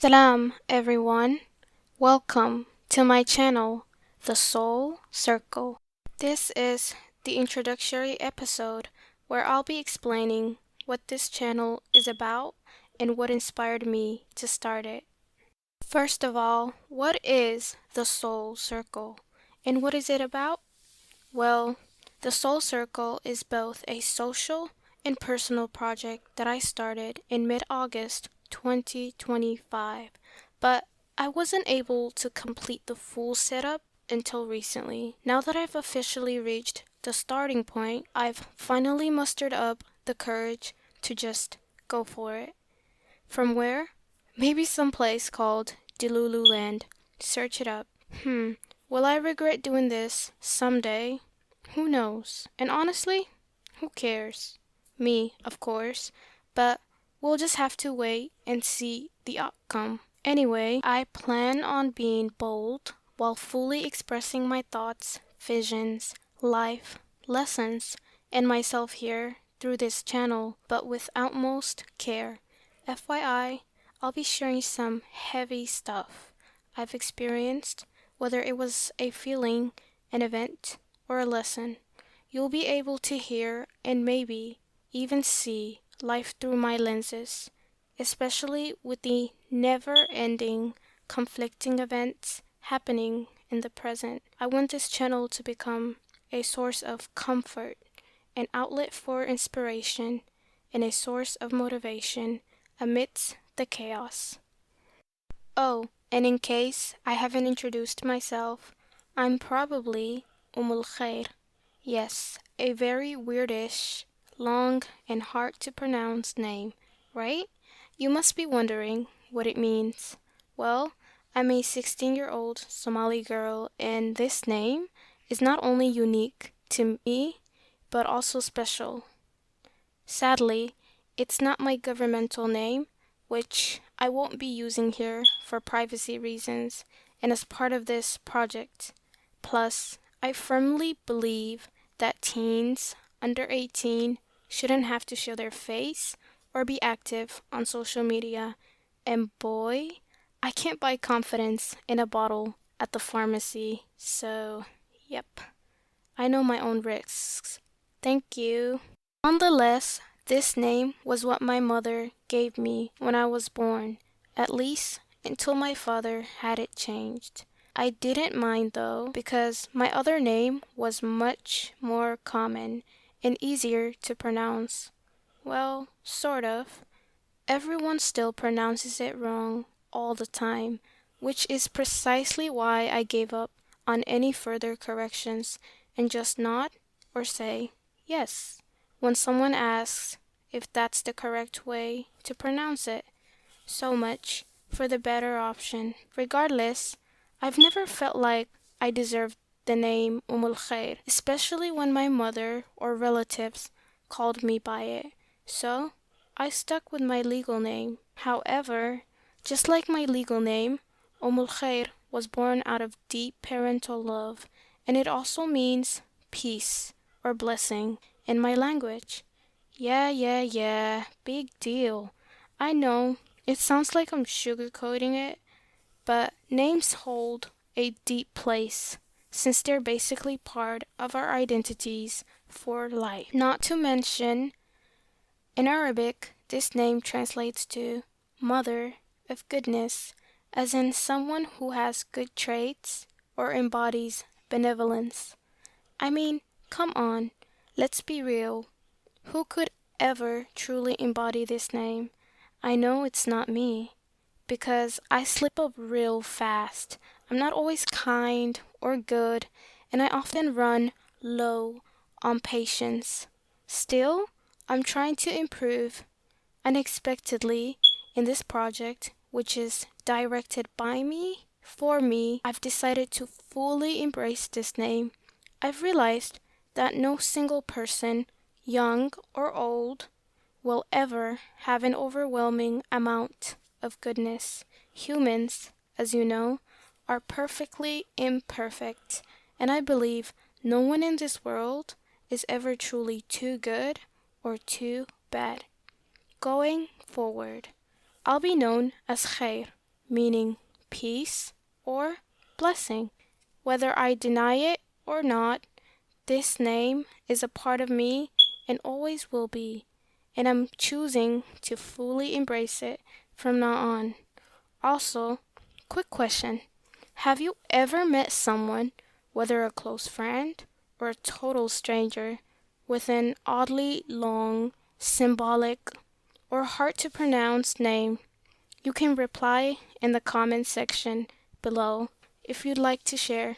Salam, everyone. Welcome to my channel, The Soul Circle. This is the introductory episode where I'll be explaining what this channel is about and what inspired me to start it. First of all, what is the Soul Circle and what is it about? Well, the Soul Circle is both a social and personal project that I started in mid-August 2025, but I wasn't able to complete the full setup until recently. Now that I've officially reached the starting point, I've finally mustered up the courage to just go for it. From where? Maybe some place called Delululand. Search it up. Will I regret doing this someday? Who knows? And honestly, who cares? Me, of course, but we'll just have to wait and see the outcome. Anyway, I plan on being bold while fully expressing my thoughts, visions, life, lessons, and myself here through this channel, but with utmost care. FYI, I'll be sharing some heavy stuff I've experienced, whether it was a feeling, an event, or a lesson. You'll be able to hear and maybe even see life through my lenses, especially with the never-ending, conflicting events happening in the present. I want this channel to become a source of comfort, an outlet for inspiration, and a source of motivation amidst the chaos. Oh, and in case I haven't introduced myself, I'm probably Khair. Yes, a very weirdish, long, and hard to pronounce name, right? You must be wondering what it means. Well, I'm a 16-year-old Somali girl, and this name is not only unique to me, but also special. Sadly, it's not my governmental name, which I won't be using here for privacy reasons and as part of this project. Plus, I firmly believe that teens under 18 shouldn't have to show their face or be active on social media. And boy, I can't buy confidence in a bottle at the pharmacy, so yep, I know my own risks. Thank you. Nonetheless, this name was what my mother gave me when I was born, at least until my father had it changed. I didn't mind though, because my other name was much more common and easier to pronounce. Well, sort of. Everyone still pronounces it wrong all the time, which is precisely why I gave up on any further corrections and just nod or say yes when someone asks if that's the correct way to pronounce it. So much for the better option. Regardless, I've never felt like I deserved the name Khair, especially when my mother or relatives called me by it. So, I stuck with my legal name. However, just like my legal name, Khair was born out of deep parental love, and it also means peace or blessing in my language. Yeah, big deal. I know, it sounds like I'm sugarcoating it, but names hold a deep place since they're basically part of our identities for life. Not to mention, in Arabic, this name translates to mother of goodness, as in someone who has good traits or embodies benevolence. I mean, come on, let's be real. Who could ever truly embody this name? I know it's not me, because I slip up real fast. I'm not always kind or good, and I often run low on patience. Still, I'm trying to improve. Unexpectedly, in this project, which is directed by me, for me, I've decided to fully embrace this name. I've realized that no single person, young or old, will ever have an overwhelming amount of goodness. Humans, as you know, are perfectly imperfect, and I believe no one in this world is ever truly too good or too bad. Going forward, I'll be known as Khair, meaning peace or blessing. Whether I deny it or not, this name is a part of me and always will be, and I'm choosing to fully embrace it from now on. Also, quick question. Have you ever met someone, whether a close friend or a total stranger, with an oddly long, symbolic, or hard to pronounce name? You can reply in the comment section below if you'd like to share.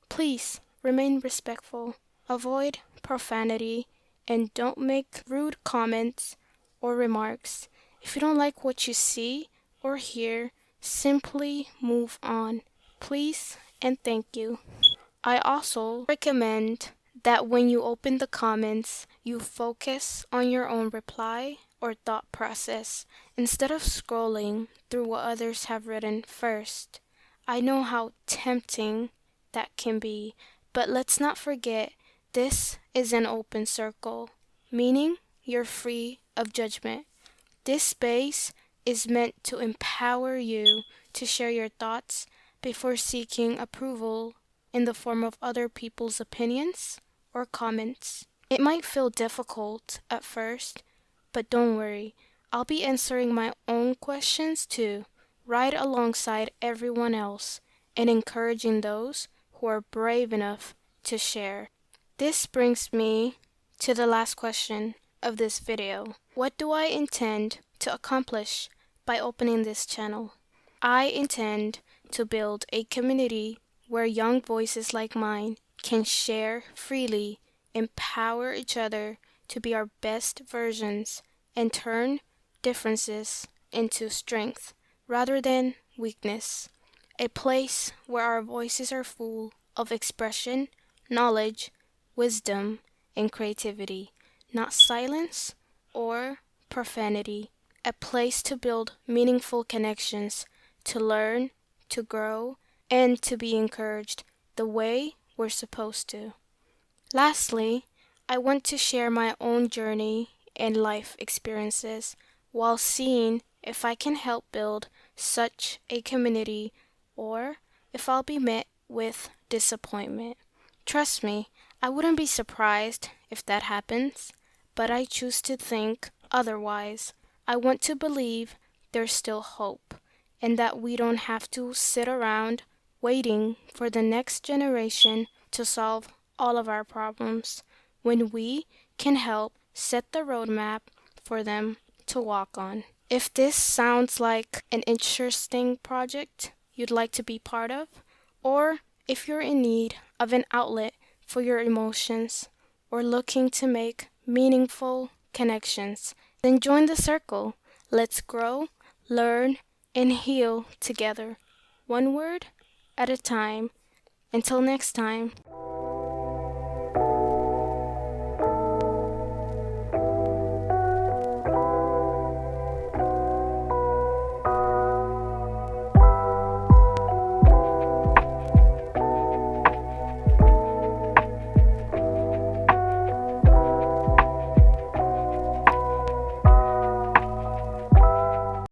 Please remain respectful, avoid profanity, and don't make rude comments or remarks. If you don't like what you see or hear, simply move on. Please and thank you. I also recommend that when you open the comments, you focus on your own reply or thought process instead of scrolling through what others have written first. I know how tempting that can be, but let's not forget this is an open circle, meaning you're free of judgment. This space is meant to empower you to share your thoughts before seeking approval in the form of other people's opinions or comments. It might feel difficult at first, but don't worry. I'll be answering my own questions too, right alongside everyone else, and encouraging those who are brave enough to share. This brings me to the last question of this video. What do I intend to accomplish by opening this channel? I intend to build a community where young voices like mine can share freely, empower each other to be our best versions, and turn differences into strength rather than weakness. A place where our voices are full of expression, knowledge, wisdom, and creativity, not silence or profanity. A place to build meaningful connections, to learn, to grow, and to be encouraged the way we're supposed to. Lastly, I want to share my own journey and life experiences while seeing if I can help build such a community or if I'll be met with disappointment. Trust me, I wouldn't be surprised if that happens, but I choose to think otherwise. I want to believe there's still hope and that we don't have to sit around waiting for the next generation to solve all of our problems when we can help set the roadmap for them to walk on. If this sounds like an interesting project you'd like to be part of, or if you're in need of an outlet for your emotions or looking to make meaningful connections, then join the circle. Let's grow, learn, and heal together, one word at a time. Until next time.